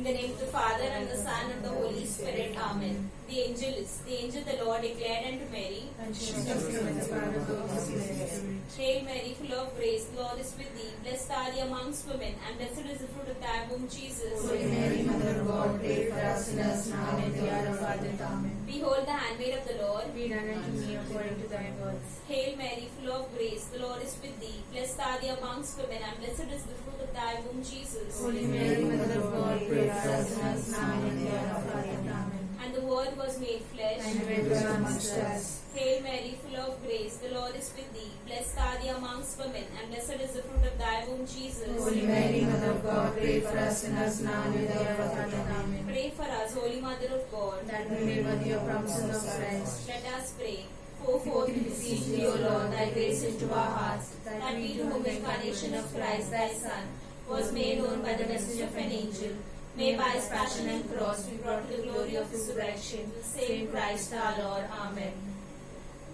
In the name of the Father, and the Son, and the Holy Spirit. Amen. The angel the Lord declared unto Mary, And she was given the power of the Holy Spirit. Hail Mary, full of grace, the Lord is with thee. Blessed are thee amongst women, and blessed is the fruit of thy womb, Jesus. Holy Mary, Mother of God, pray for us sinners now and at the hour of our death. Amen. Behold the handmaid of the Lord. Be done unto me according to thy words. Hail Mary, full of grace, the Lord is with thee. Blessed are thee amongst women, and blessed is the fruit of thy womb, Jesus. Holy Mary, Mother of God, pray for us sinners now and at the hour of our death. Amen. And the Word was made flesh. And dwelt amongst us. Hail Mary, full of grace, the Lord is with thee. Blessed are thee amongst women, and blessed is the fruit of thy womb, Jesus. Holy Mary, Mother of God, pray for us sinners now and at the hour of our death. Amen. Pray for us, Holy Mother of God, That we may worthy of promises of Christ. let us pray. Pour forth we beseech thee, O Lord, thy grace into our hearts, that we to whom the incarnation of Christ thy Son was made known by the message of an angel, may by his passion and cross be brought to the glory of his resurrection, through the same Christ our Lord. Amen.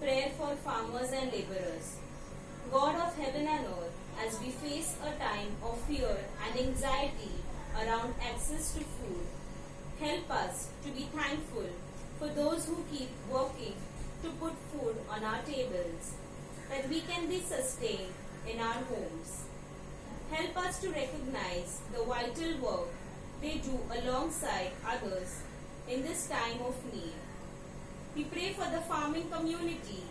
Prayer for farmers and laborers. God of heaven and earth, as we face a time of fear and anxiety around access to food, help us to be thankful for those who keep working to put food on our tables, that we can be sustained in our homes. Help us to recognize the vital work they do alongside others in this time of need. We pray for the farming community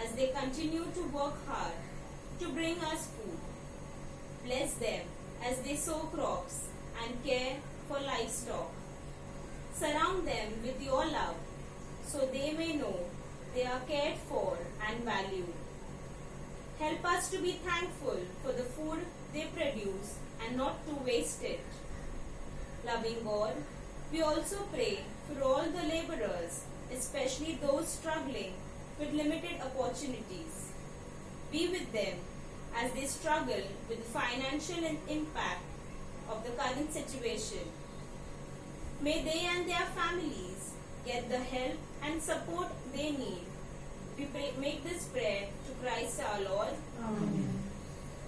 as they continue to work hard to bring us food. Bless them as they sow crops and care for livestock. Surround them with your love so they may know they are cared for and valued. Help us to be thankful for the food they produce and not to waste it. Loving God, we also pray for all the laborers, especially those struggling with limited opportunities. Be with them as they struggle with the financial impact of the current situation. May they and their families get the help and support they need. We make this prayer to Christ our Lord. Amen.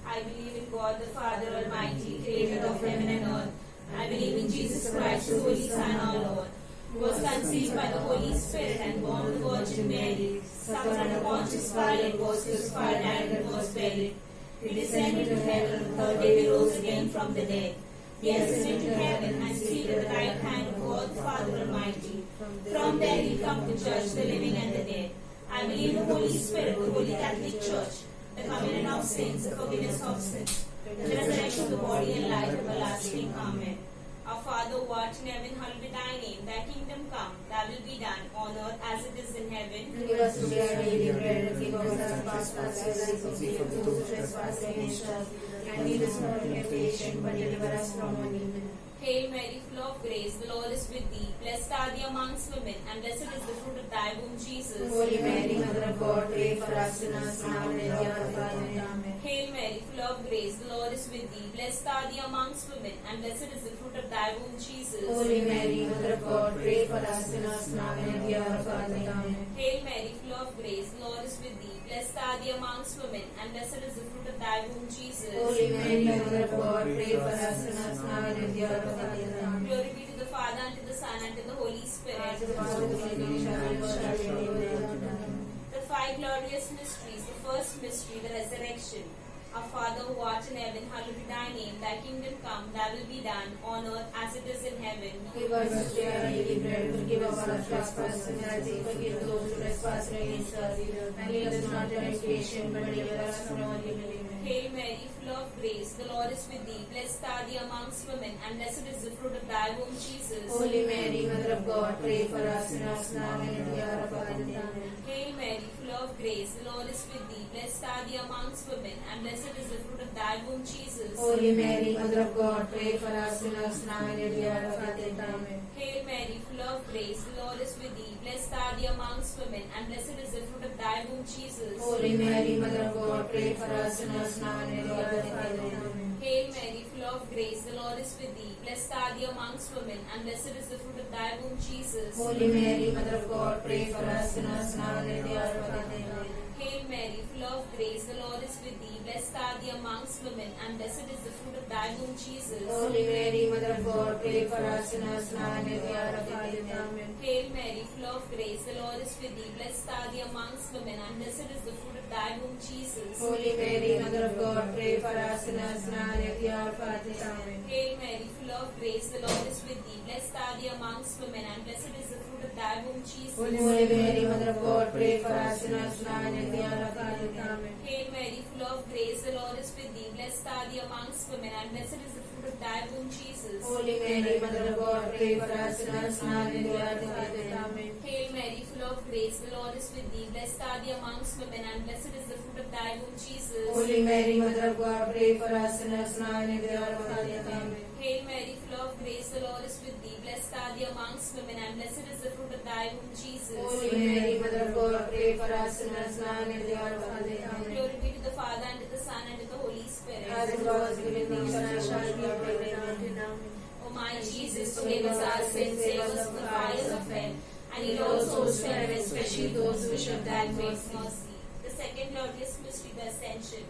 I believe in God the Father Almighty, creator of heaven and earth. I believe in Jesus Christ, the Holy Son, our Lord, who was conceived by the Holy Spirit and born of the Virgin Mary, suffered under Pontius Pilate, was crucified, died, and was buried. He descended to heaven, the third day he rose again from the dead. He ascended to heaven and seated at the right hand of God the Father Almighty. From there he will come to judge the living and the dead. I believe in the Holy Spirit, the Holy Catholic Church, the communion of saints, the forgiveness of sins, the resurrection of the body and life everlasting. Amen. Our Father who art in heaven, hallowed be thy name. Thy kingdom come, thy will be done on earth as it is in heaven. Give us today our daily bread, and forgive us our trespasses, as we forgive those who trespass against us. And lead us not into temptation, but deliver us from evil. Hail Mary, full of grace, the Lord is with thee. Blessed are thee amongst women, and blessed is the fruit of thy womb, Jesus. Holy Mary, Mother of God, pray for us sinners now and at the hour of our death. Amen. Hail Mary, full of grace, the Lord is with thee. Blessed are thee amongst women, and blessed is the fruit of thy womb, Jesus. Holy Mary, Mother of God, pray for us sinners now and at the hour of our death. Amen. Hail Mary, full of grace, the Lord is with thee. Blessed are thee amongst women, and blessed is the fruit of thy womb, Jesus. Holy Mary, Mother of God, pray for us sinners now and at the hour of our death. Amen. Glory be to the Father, and to the Son, and to the Holy Spirit. As it was in the beginning, shall be, ever shall be, amen. The five glorious mysteries. The first mystery, the resurrection. Our Father who art in heaven, hallowed be thy name. Thy kingdom come, thy will be done, on earth as it is in heaven. Give us today our daily bread, forgive us our trespasses, as we forgive those who trespass against us. And lead us not into temptation, but deliver us from evil. Hail Mary, full of grace, the Lord is with thee. Blessed are thee amongst women, and blessed is the fruit of thy womb, Jesus. Holy Mary, Mother of God, pray for us sinners now and at the hour of our death. Amen. Hail Mary, full of grace, the Lord is with thee. Blessed are thee amongst women, and blessed is the fruit of thy womb, Jesus. Holy Mary, Mother of God, pray for us sinners now and at the hour of our death. Amen. Hail Mary, full of grace, the Lord is with thee. Blessed are thee amongst women, and blessed is the fruit of thy womb, Jesus. Holy Mary, Mother of God, pray for us sinners now and at the hour of our death. Amen. Hail Mary, full of grace, the Lord is with thee. Blessed are thee amongst women, and blessed is the fruit of thy womb, Jesus. Holy Mary, Mother of God, pray for us sinners now and at the hour of our death. Amen. Hail Mary, full of grace, the Lord is with thee. Blessed are thee amongst women, and blessed is the fruit of thy womb, Jesus. Holy Mary, Mother of God, pray for us sinners now and at the hour of our death. Amen. Hail Mary, full of grace, the Lord is with thee. Blessed are thee amongst women, and blessed is the fruit of thy womb, Jesus. Holy Mary, Mother of God, pray for us sinners now and at the hour of our death. Amen. Hail Mary, full of grace, the Lord is with thee. Blessed are thee amongst women, and blessed is the fruit of thy womb, Jesus. Holy Mary, Mother of God, pray for us sinners now and at the hour of our death. Amen. Hail Mary, full of grace, the Lord is with thee. Blessed are thee amongst women, and blessed is the fruit of thy womb, Jesus. Holy Mary, Mother of God, pray for us sinners now and at the hour of our death. Amen. Hail Mary, full of grace, the Lord is with thee. Blessed are thee amongst women, and blessed is the fruit of thy womb, Jesus. Holy Mary, Mother of God, pray for us sinners now and at the hour of our death. Amen. Hail Mary, full of grace, the Lord is with thee. Blessed are thee amongst women, and blessed is the fruit of thy womb, Jesus. Holy Mary, Mother of God, pray for us sinners now and at the hour of our death. Amen. Glory be to the Father, and to the Son, and to the Holy Spirit. As it was in the beginning, now and shall be forever. Amen. O my Jesus, forgive us our sins, save us from the fires of hell, and lead all souls to heaven, especially those who wish of thy great mercy. The second glorious mystery, the Ascension.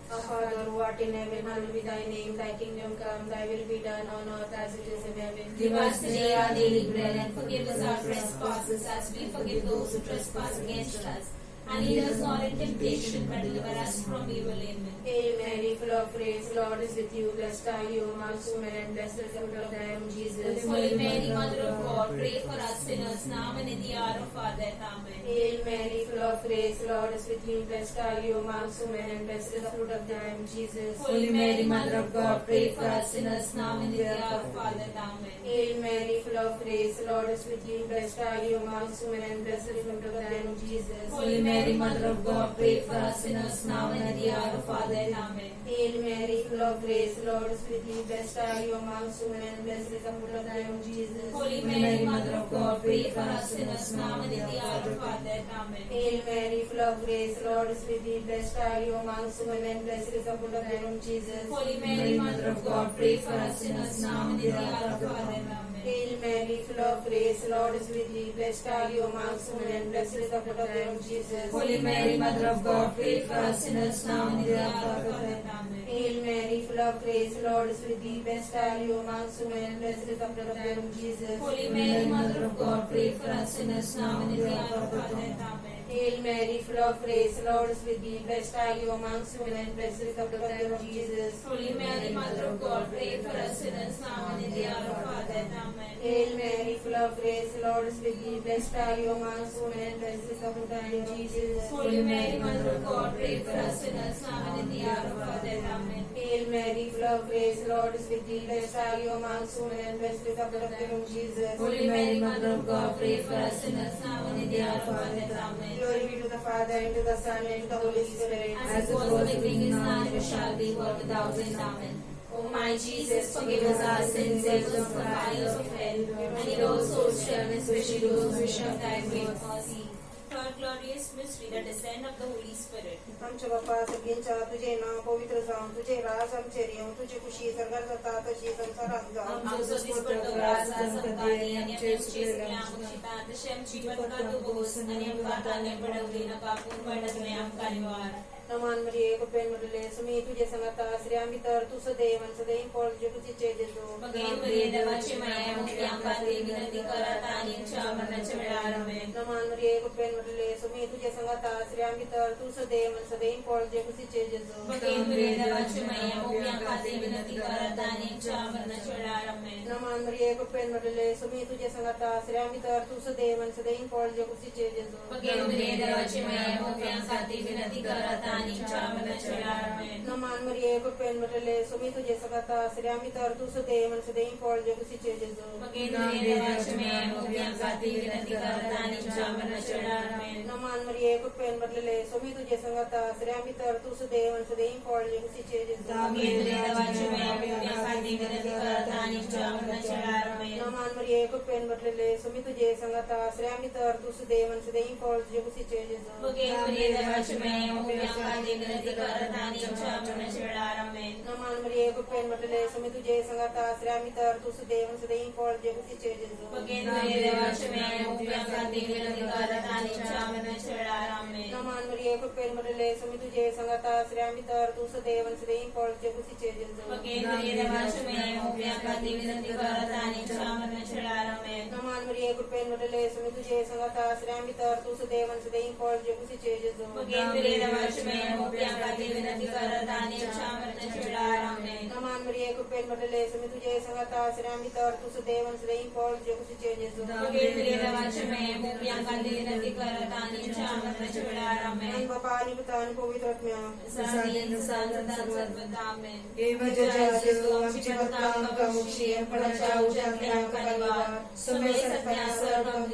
Our Father, who art in heaven, hallowed be thy name. Thy kingdom come, thy will be done on earth as it is in heaven. Give us today our daily bread, and forgive us our trespasses, as we forgive those who trespass against us. And lead us not into temptation, but deliver us from evil. Amen. Hail Mary, full of grace, the Lord is with you. Blessed are you amongst women, and blessed is the fruit of thy womb, Jesus. Holy Mary, Mother of God, pray for us sinners, now and in the hour of our death. Amen. Hail Mary, full of grace, the Lord is with you. Blessed are you amongst women, and blessed is the fruit of thy womb, Jesus. Holy Mary, Mother of God, pray for us sinners, now and in the hour of our death. Amen. Hail Mary, full of grace, the Lord is with you. Blessed are you amongst women, and blessed is the fruit of thy womb, Jesus. Holy Mary, Mother of God, pray for us sinners, now and in the hour of our death. Amen. Hail Mary, full of grace, the Lord is with you. Blessed are you amongst women, and blessed is the fruit of thy womb, Jesus. Holy Mary, Mother of God, pray for us sinners, now and in the hour of our death. Amen. Hail Mary, full of grace, the Lord is with thee. Blessed are you amongst women, and blessed is the fruit of thy womb, Jesus. Holy Mary, Mother of God, pray for us sinners, now and in the hour of our death. Amen. Hail Mary, full of grace, the Lord is with thee. Blessed are you amongst women, and blessed is the fruit of thy womb, Jesus. Holy Mary, Mother of God, pray for us sinners, now and in the hour of our death. Amen. Hail Mary, full of grace, the Lord is with thee. Blessed are you amongst women, and blessed is the fruit of thy womb, Jesus. Holy Mary, Mother of God, pray for us sinners, now and in the hour of our death. Amen. Hail Mary, full of grace, the Lord is with thee. Blessed are you amongst women, and blessed is the fruit of thy womb, Jesus. Holy Mary, Mother of God, pray for us sinners, now and in the hour of our death. Amen. Hail Mary, full of grace, the Lord is with thee. Blessed are you amongst women, and blessed is the fruit of thy womb, Jesus. Holy Mary, Mother of God, pray for us sinners, now and in the hour of our death. Amen. Hail Mary, full of grace, the Lord is with thee. Blessed are you amongst women, and blessed is the fruit of thy womb, Jesus. Holy Mary, Mother of God, pray for us sinners, now and in the hour of our death. Amen. Glory be to the Father, and to the Son, and to the Holy Spirit. As it was in the beginning, is now, and ever shall be, world without end. Amen. O my Jesus, forgive us our sins, save us from the fires of hell, and lead all souls to heaven, especially those who wish of thy great mercy. Third glorious mystery, the descent of the Holy Spirit. आमच्या बाप्पा सगळ्यांच्या तुझे नाव पवित्र जाऊन तुझे राज आमचे तुझी खुशी सरकार जाता तशी संसारात जाऊन आमचं दिसपडतो ग्रास संतानी आणि आमची आमक्षिता तशी आमची बरकत तू बोस आणि आमका ताने पडवली नका पूर्ण पडत नाही आमका निवार नमान मरिये कुपेन मुरले सुमी तुझे संगता श्री आम्ही तर तू सदैव सदैव पोळ जे तुझी चेजेतो मगेन मरिये देवाची माया मुक्ती आमका देवी विनंती करत आणि आमच्या मरणाच्या वेळार आमेन. नमान मरिये कुपेन मुरले सुमी तुझे संगता श्री आम्ही तर तू सदैव सदैव पोळ जे तुझी चेजेतो मगेन मरिये देवाची माया मुक्ती आमका देवी विनंती करत आणि आमच्या मरणाच्या वेळार आमेन. नमान मरिये कुपेन मुरले सुमी तुझे संगता श्री आम्ही तर तू सदैव सदैव पोळ जे तुझी चेजेतो मगेन मरिये देवाची माया मुक्ती आमका देवी विनंती करत आणि आमच्या मरणाच्या वेळार आमेन. नमान मरिये कुपेन मुरले सुमी तुझे संगता श्री आम्ही तर तू सदैव सदैव पोळ जे तुझी चेजेतो मगेन मरिये देवाची माया मुक्ती आमका देवी विनंती करत आणि आमच्या मरणाच्या वेळार आमेन. नमान मरिये कुपेन मुरले सुमी तुझे संगता श्री आम्ही तर तू सदैव सदैव पोळ जे तुझी चेजेतो मगेन मरिये देवाची माया मुक्ती आमका देवी विनंती करत आणि आमच्या मरणाच्या वेळार आमेन. नमान मरिये कुपेन मुरले सुमी तुझे संगता श्री आम्ही तर तू सदैव सदैव पोळ जे तुझी चेजेतो मगेन मरिये देवाची माया मुक्ती आमका देवी विनंती करत आणि आमच्या मरणाच्या वेळार आमेन. नमान मरिये कुपेन मुरले सुमी तुझे संगता श्री आम्ही तर तू सदैव सदैव पोळ जे तुझी चेजेतो मगेन मरिये देवाची माया मुक्ती आमका देवी विनंती करत आणि आमच्या मरणाच्या वेळार आमेन. Naman Maria, Kupel Madele, Sumituja, Sangata, Sramitar, Tusa Devan, Sraying, Paul Jabusi Changes. Again, Maria, Vashame, Mopiaka, Dividan, Divaratani, Chaman, Chalarame. Naman Maria, Kupel Madele, Sumituja, Sangata, Sramitar, Tusa Devan, Sraying, Paul Jabusi Changes. Again, Maria, Vashame, Mopiaka, Dividan, Divaratani, Chaman, Chalarame. Naman Maria, Kupel Madele, Sumituja, Sangata, Sramitar, Tusa Devan, Sraying, Paul Jabusi Changes. Again, Maria, Vashame, Mopiaka, Dividan, Divaratani, Chaman, Chalarame. And Papa, Niputan, Povitratmya. Sadi, Sarvatamen. Eva Jajasu, Chipatam, Kamushi, and Palacha, Ujan, Kaliva, Sume Satya, Sarvam,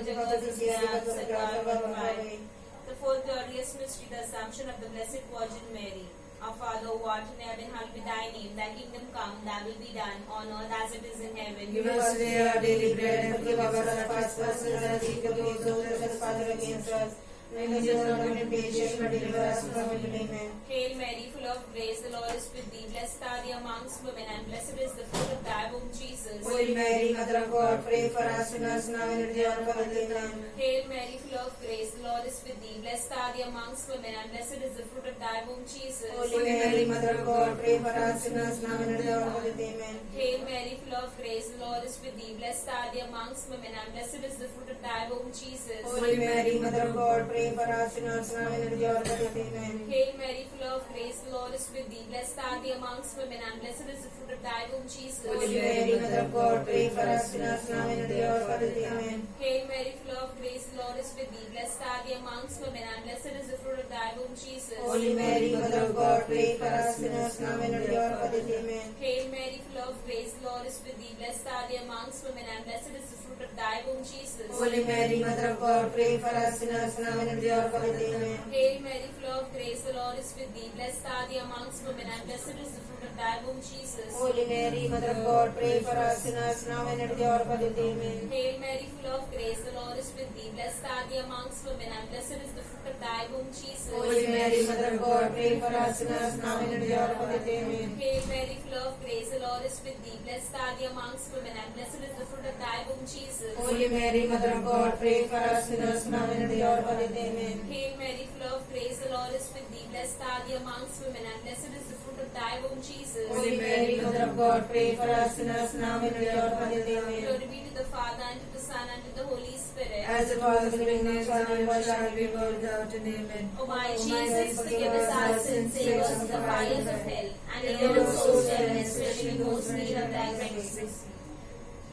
The fourth glorious mystery, the Assumption of the Blessed Virgin Mary. Our Father, who art in heaven, hallowed be thy name. Thy kingdom come, thy will be done, on earth as it is in heaven. Give us today our daily bread, and forgive us our trespasses, as we forgive those who trespass against us. And lead us not into temptation, but deliver us from evil. Amen. Hail Mary, full of grace, the Lord is with thee. Blessed are thee amongst women, and blessed is the fruit of thy womb, Jesus. Holy Mary, Mother of God, pray for us sinners now and at the hour of our death. Amen. Hail Mary, full of grace, the Lord is with thee. Blessed are thee amongst women, and blessed is the fruit of thy womb, Jesus. Holy Mary, Mother of God, pray for us sinners now and at the hour of our death. Amen. Hail Mary, full of grace, the Lord is with thee. Blessed are thee amongst women, and blessed is the fruit of thy womb, Jesus. Holy Mary, Mother of God, pray for us sinners now and at the hour of our death. Amen. Hail Mary, full of grace, the Lord is with thee. Blessed are thee amongst women, and blessed is the fruit of thy womb, Jesus. Holy Mary, Mother of God, pray for us sinners now and at the hour of our death. Amen. Hail Mary, full of grace, the Lord is with thee. Blessed are thee amongst women, and blessed is the fruit of thy womb, Jesus. Holy Mary, Mother of God, pray for us sinners now and at the hour of our death. Amen. Hail Mary, full of grace, the Lord is with thee. Blessed are thee amongst women, and blessed is the fruit of thy womb, Jesus. Holy Mary, Mother of God, pray for us sinners now and at the hour of our death. Amen. Hail Mary, full of grace, the Lord is with thee. Blessed are thee amongst women, and blessed is the fruit of thy womb, Jesus. Holy Mary, Mother of God, pray for us sinners now and at the hour of our death. Amen. Hail Mary, full of grace, the Lord is with thee. Blessed are thee amongst women, and blessed is the fruit of thy womb, Jesus. Holy Mary, Mother of God, pray for us sinners now and at the hour of our death. Amen. Hail Mary, full of grace, the Lord is with thee. Blessed are thee amongst women, and blessed is the fruit of thy womb, Jesus. Holy Mary, Mother of God, pray for us sinners now and at the hour of our death. Amen. Hail Mary, full of grace, the Lord is with thee. Blessed are thee amongst women, and blessed is the fruit of thy womb, Jesus. Holy Mary, Mother of God, pray for us sinners now and at the hour of our death. Amen. Glory be to the Father, and to the Son, and to the Holy Spirit. As it was in the beginning, is now, and ever shall be, world without end. Amen. O my Jesus, forgive us our sins, save us from the fires of hell, and lead all souls to heaven, especially those in need of thy mercy.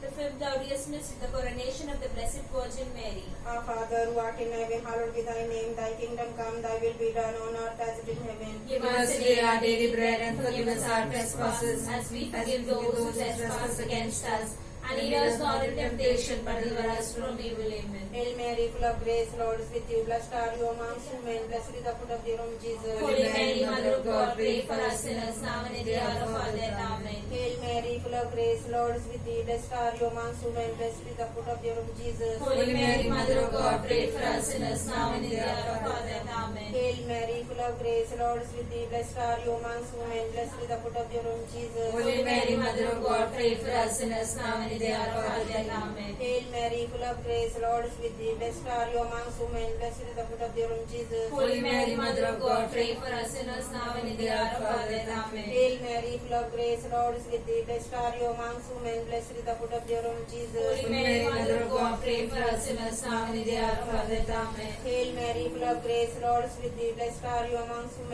The fifth glorious mystery, the coronation of the Blessed Virgin Mary. Our Father, who art in heaven, hallowed be thy name. Thy kingdom come, thy will be done on earth as it is in heaven. Give us today our daily bread, and forgive us our trespasses, as we forgive those who trespass against us. And lead us not into temptation, but deliver us from evil. Amen. Hail Mary, full of grace, Lord is with you. Blessed are you amongst women. Blessed is the fruit of your womb, Jesus. Holy Mary, Mother of God, pray for us sinners, now and at the hour of our death. Amen. Hail Mary, full of grace, Lord is with thee. Blessed are you amongst women. Blessed is the fruit of your womb, Jesus. Holy Mary, Mother of God, pray for us sinners, now and at the hour of our death. Amen. Hail Mary, full of grace, Lord is with thee. Blessed are you amongst women. Blessed is the fruit of your womb, Jesus. Holy Mary, Mother of God, pray for us sinners, now and at the hour of our death. Amen. Hail Mary, full of grace, Lord is with thee. Blessed are you amongst women. Blessed is the fruit of your womb, Jesus. Holy Mary, Mother of God, pray for us sinners, now and at the hour of our death. Amen. Hail Mary, full of grace, Lord is with thee. Blessed are you amongst women. Blessed is the fruit of your womb, Jesus. Holy Mary, Mother of God, pray for us sinners, now and at the hour of our death. Amen. Hail Mary, full of grace, Lord is with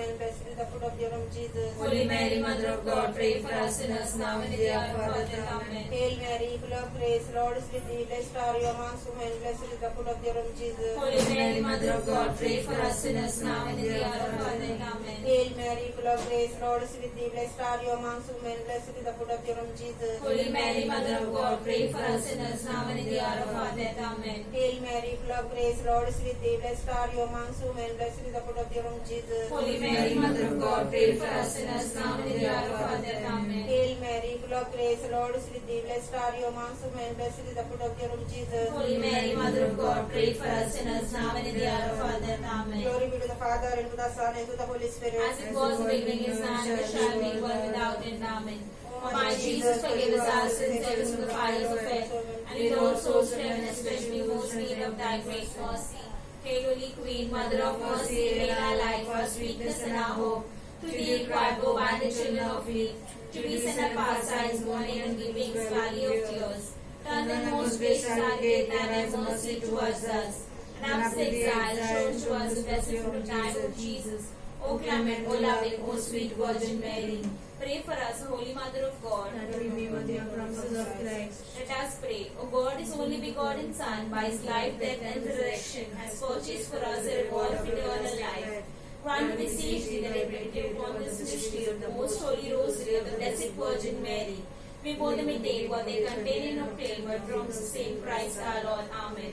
thee. Blessed are you amongst women. Blessed is the fruit of your womb, Jesus. Holy Mary, Mother of God, pray for us sinners, now and at the hour of our death. Amen. Hail Mary, full of grace, Lord is with thee. Blessed are you amongst women. Blessed is the fruit of your womb, Jesus. Holy Mary, Mother of God, pray for us sinners, now and at the hour of our death. Amen. Hail Mary, full of grace, Lord is with thee. Blessed are you amongst women. Blessed is the fruit of your womb, Jesus. Holy Mary, Mother of God, pray for us sinners, now and at the hour of our death. Amen. Hail Mary, full of grace, Lord is with thee. Blessed are you amongst women. Blessed is the fruit of your womb, Jesus. Holy Mary, Mother of God, pray for us sinners, now and at the hour of our death. Amen. Hail Mary, full of grace, Lord is with thee. Blessed are you amongst women. Blessed is the fruit of your womb, Jesus. Holy Mary, Mother of God, pray for us sinners, now and at the hour of our death. Amen. Glory be to the Father, and to the Son, and to the Holy Spirit. As it was in the beginning, is now, and ever shall be, world without end. Amen. O my Jesus, forgive us our sins, save us from the fires of hell, and lead all souls to heaven, especially those in need of thy great mercy. Hail, Holy Queen, Mother of Mercy, hail our life, our sweetness and our hope. To thee cried, go by the children of Eve. To be sent our pastimes, mourning and weeping, valley of tears. Turn then most gracious advocate, thine thy mercy towards us. And after the exile, shown to us the blessed fruit of thy womb, Jesus. O clement, O loving, O sweet Virgin Mary. Pray for us, Holy Mother of God. that we may worthy of promises of Christ. Let us pray. O God, His only begotten Son, by His life, death, and resurrection, has purchased for us a reward of eternal life. Grant, we beseech Thee, that I meditate upon this mystery of the most holy Rosary of the Blessed Virgin Mary, we both imitate what they contain and obtain by promise of Saint Christ our Lord. Amen.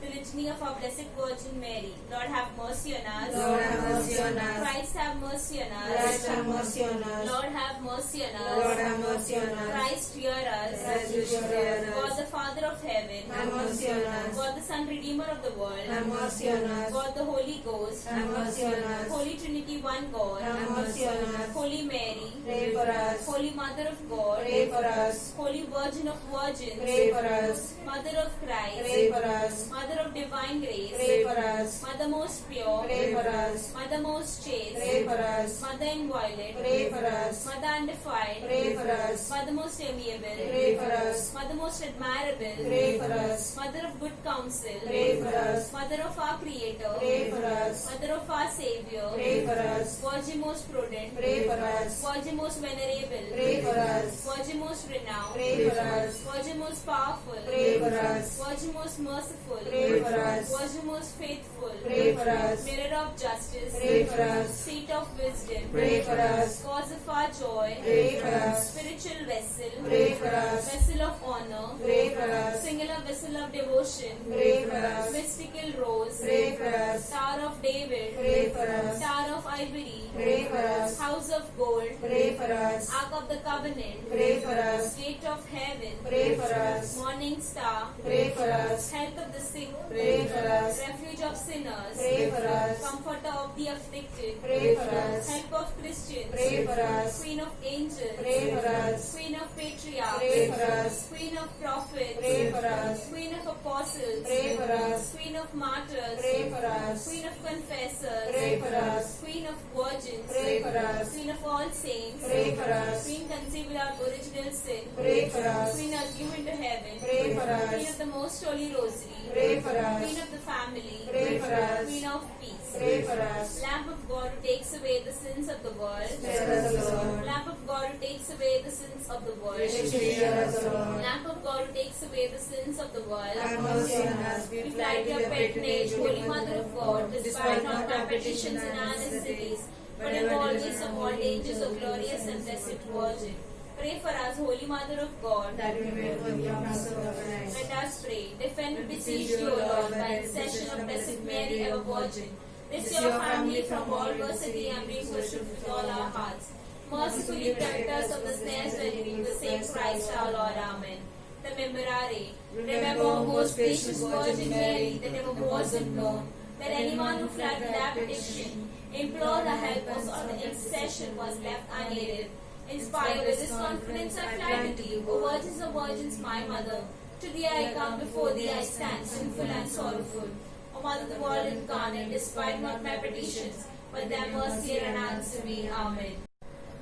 The Litany of our Blessed Virgin Mary. Lord, have mercy on us. Lord, have mercy on us. Christ, have mercy on us. Christ, have mercy on us. Lord, have mercy on us. Lord, have mercy on us. Christ, hear us. Christ, you should hear God, us. the Father of heaven. Have mercy on us. God, the Son, Redeemer of the world. Have mercy on us. God, the Holy Ghost. Have mercy on us. Holy Trinity, one God. Have mercy on us. Holy Mary. Pray for us. Holy Mother of God. Pray for us. Holy Virgin of Virgins. Pray for us. Mother of Christ. Pray for us. Mother of divine grace. Pray for us. Mother most pure. Pray for us. Mother most chaste. Pray for us. Mother inviolate. Pray for us. Mother undefiled. Pray for us. Mother most amiable. Pray for us. Mother most admirable. Pray for us. Mother of good counsel. Pray for us. Mother of our Creator. Pray for us. Mother of our Savior. Pray for us. Virgin most prudent. Pray for us. Virgin most venerable. Pray for us. Virgin most renowned. Pray for us. Virgin most powerful. Pray for us. Virgin most merciful. Pray for us. Virgin most faithful. Pray for us. Mirror of justice. Pray for us. Seat of wisdom. Pray for us. Cause of our joy. Pray for us. Spiritual vessel. Pray for us. Vessel of honor. Pray for us. Singular vessel of devotion. Pray for us. Mystical rose. Pray for us. Tower of David. Pray for us. Tower of ivory. Pray for us. House of gold. Pray for us. Ark of the covenant. Pray for us. Gate of heaven. Pray for us. Morning star. Pray for us. Health of the sick. Pray for us. Refuge of sinners. Pray for us. Comforter of the afflicted. Pray for us. Help of Christians. Pray for us. Queen of angels. Pray for us. Queen of patriarchs. Pray for us. Queen of prophets. Pray for us. Queen of apostles. Pray for us. Queen of martyrs. Pray for us. Queen of confessors. Pray for us. Queen of virgins. Pray for us. Queen of all saints. Pray for us. Queen conceived without original sin. Pray for us. Queen assumed into heaven. Pray for Queen us. of the most holy rosary. Pray for Queen us. of the family. Pray for us. Queen of peace. Pray for us. Lamp of God who takes away the sins of the world. Spare us, Lord. Lamp of God who takes away the sins of the world. Spare us, Lord. Lamp of God who takes away the sins of the world. Have mercy on us. We fly to your patronage, Holy Mother of God, despite not our petitions and our necessities, but in always of all dangers, O glorious and blessed Virgin. Pray for us, Holy Mother of God, That we may worthy of promises of Christ. let us pray. Defend and beseech you, O Lord, by intercession of Blessed Mary, ever Virgin. This your family from all adversity and bring worship with all our hearts. Mercifully protect us of the snares and enemies, the same Christ our Lord. Amen. The Memorare. Remember, O most gracious Virgin Mary, that never wasn't known that anyone who fled their petition, implored the help or the intercession was left unaided. Inspired with this confidence, I fly to thee, O Virgins of Virgins, my Mother. To thee I come, before thee I stand, sinful and sorrowful. O Mother of the world incarnate, despite not my petitions, but thy mercy and answer me. Amen.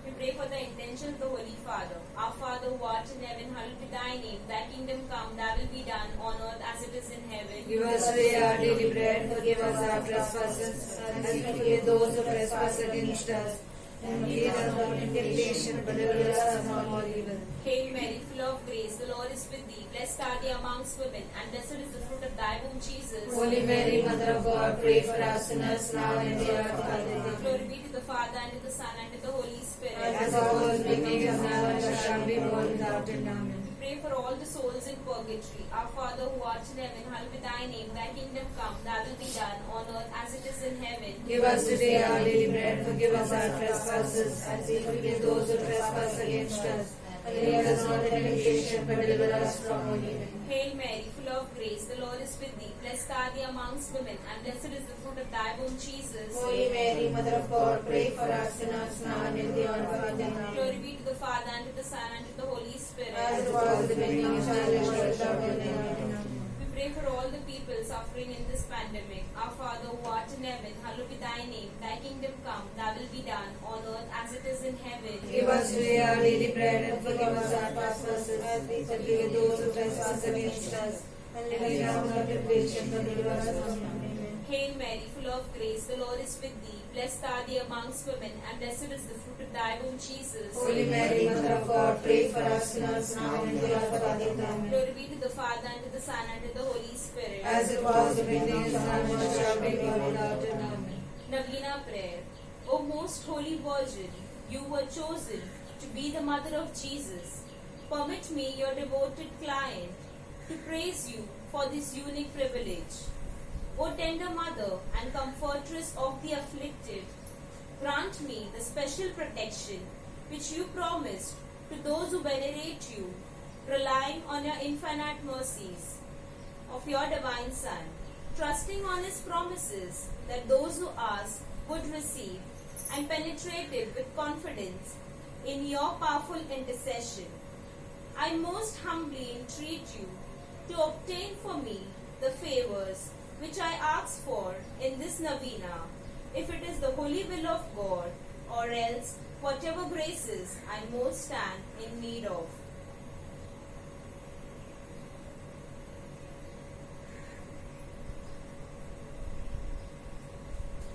We pray for the intention of the Holy Father. Our Father who art in heaven, hallowed be thy name. Thy kingdom come, thy will be done on earth as it is in heaven. Give us today our daily bread. Forgive us our trespasses, as we forgive those who trespass against us. And lead us not into temptation, but deliver us from all evil. Hail Mary, full of grace, the Lord is with thee. Blessed art thou amongst women, and blessed is the fruit of thy womb, Jesus. Holy Mary, Mother of God, pray for us sinners now and in the hour of our death. Glory be to the Father, and to the Son, and to the Holy Spirit. As it was in the beginning, is now, and shall be, world without end. Amen. Pray for all the souls in purgatory. Our Father who art in heaven, hallowed be thy name. Thy kingdom come, thy will be done on earth as it is in heaven. Give us today our daily bread. Forgive us our trespasses, as we forgive those who trespass against us. And lead us not into temptation, but deliver us from all evil. Hail Mary, full of grace, the Lord is with thee. Blessed art thou amongst women, and blessed is the fruit of thy womb, Jesus. Holy Mary, Mother of God, pray for us sinners now and in the hour of our death. Glory be to the Father, and to the Son, and to the Holy Spirit. As it was in the beginning, is now, and shall be, without end. Amen. We pray for all the people suffering in this pandemic. Our Father who art in heaven, hallowed be thy name. Thy kingdom come, thy will be done, on earth as it is in heaven. Give us today our daily bread and forgive us our trespasses as we forgive those who trespass against us. And lead us not into temptation, but deliver us from evil. Amen. Hail Mary, full of grace, the Lord is with thee. Blessed are thee amongst women, and blessed is the fruit of thy womb, Jesus. Holy Mary, Mother of God, pray for us sinners now and at the hour of our death. Amen. Glory be to the Father, and to the Son, and to the Holy Spirit. As it was in the beginning, is now, and shall be, world without end. Amen. Novena Prayer. O most holy Virgin, you were chosen to be the mother of Jesus. Permit me, your devoted client, to praise you for this unique privilege. O tender mother and comfortress of the afflicted, grant me the special protection which you promised to those who venerate you, relying on your infinite mercies of your divine Son, trusting on his promises that those who ask would receive, and penetrated with confidence in your powerful intercession. I most humbly entreat you to obtain for me the favors which I ask for in this novena, if it is the holy will of God, or else whatever graces I most stand in need of.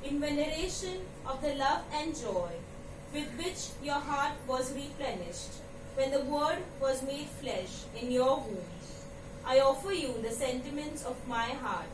In veneration of the love and joy with which your heart was replenished when the Word was made flesh in your womb, I offer you the sentiments of my heart.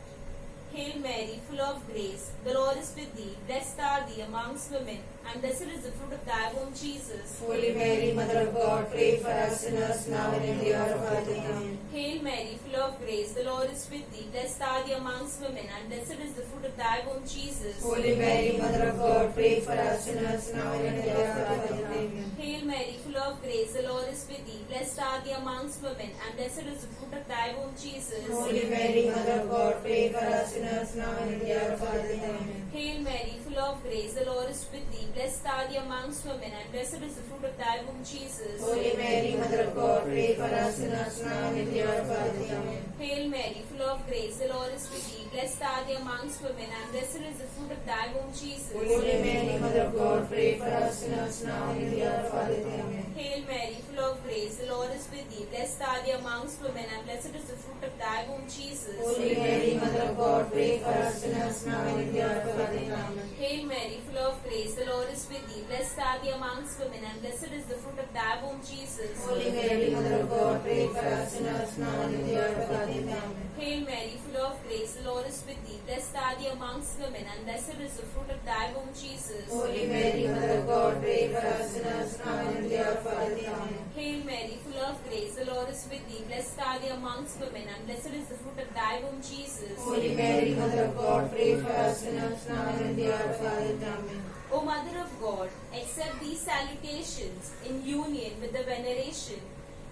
Hail Mary, full of grace, the Lord is with thee. Blessed are thee amongst women, and blessed is the fruit of thy womb, Jesus. Holy Mary, Mother of God, pray for us sinners now and in the hour of our death. Amen. Hail Mary, full of grace, the Lord is with thee. Blessed are thee amongst women, and blessed is the fruit of thy womb, Jesus. Holy Mary, Mother of God, pray for us sinners now and in the hour of our death. Amen. Hail Mary, full of grace, the Lord is with thee. Blessed are thee amongst women, and blessed is the fruit of thy womb, Jesus. Holy Mary, Mother of God, pray for us sinners now and in the hour of our death. Amen. Hail Mary, full of grace, the Lord is with thee. Blessed are thee amongst women, and blessed is the fruit of thy womb, Jesus. Holy Mary, Mother of God, pray for us sinners now and in the hour of our death. Amen. Hail Mary, full of grace, the Lord is with thee. Blessed are thee amongst women, and blessed is the fruit of thy womb, Jesus. Holy Mary, Mother of God, pray for us sinners now and in the hour of our death. Amen. Hail Mary, full of grace, the Lord is with thee. Blessed are thee amongst women, and blessed is the fruit of thy womb, Jesus. Holy Mary, Mother of God, pray for us sinners now and in the hour of our death. Amen. Hail Mary, full of grace, the Lord is with thee. Blessed are thee amongst women, and blessed is the fruit of thy womb, Jesus. Holy Mary, Mother of God, pray for us sinners now and in the hour of our death. Amen. Hail Mary, full of grace, the Lord is with thee. Blessed are thee amongst women, and blessed is the fruit of thy womb, Jesus. Holy Mary, Mother of God, pray for us sinners now and in the hour of our death. Amen. Hail Mary, full of grace, the Lord is with thee. Blessed are thee amongst women, and blessed is the fruit of thy womb, Jesus. Holy Mary, Mother of God, pray for us sinners now and in the hour of our death. Amen. O Mother of God, accept these salutations in union with the veneration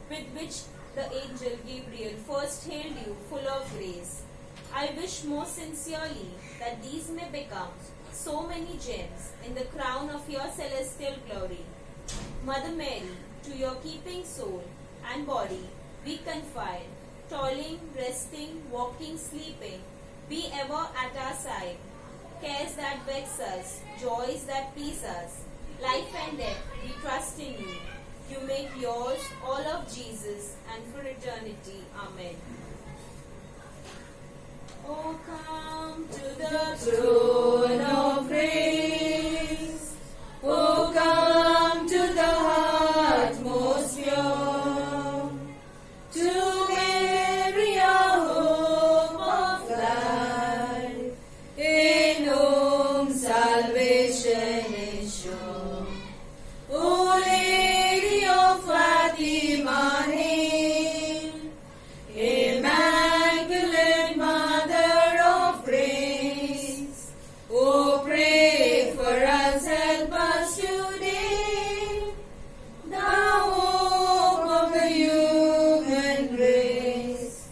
with which the angel Gabriel first hailed you, full of grace. I wish most sincerely that these may become so many gems in the crown of your celestial glory. Mother Mary, to your keeping soul and body we confide, toiling, resting, walking, sleeping, be ever at our side. Cares that vex us, joys that please us, life and death, we trust in you. You make yours all of Jesus, and for eternity. Amen. Oh, come to the Throne of grace, oh come to the heart most pure, to Mary our hope of life, in whom salvation is sure. O Lady of Fatima, hail, Immaculate Mother of Grace, oh pray for us, help us today, the hope of the human race.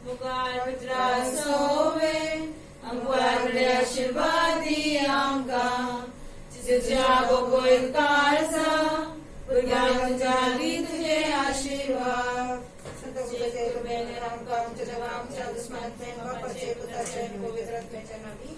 Mukhar Putra Sowe, Ampuar Prashirvad Diyamka, Jago koi karsa, Purgyam Jali tujhe आशीर्वाद. संतों को बचाए तो मैंने कम च जवाम च दुष्मन च पचे पुत्र च पवित्र च नबी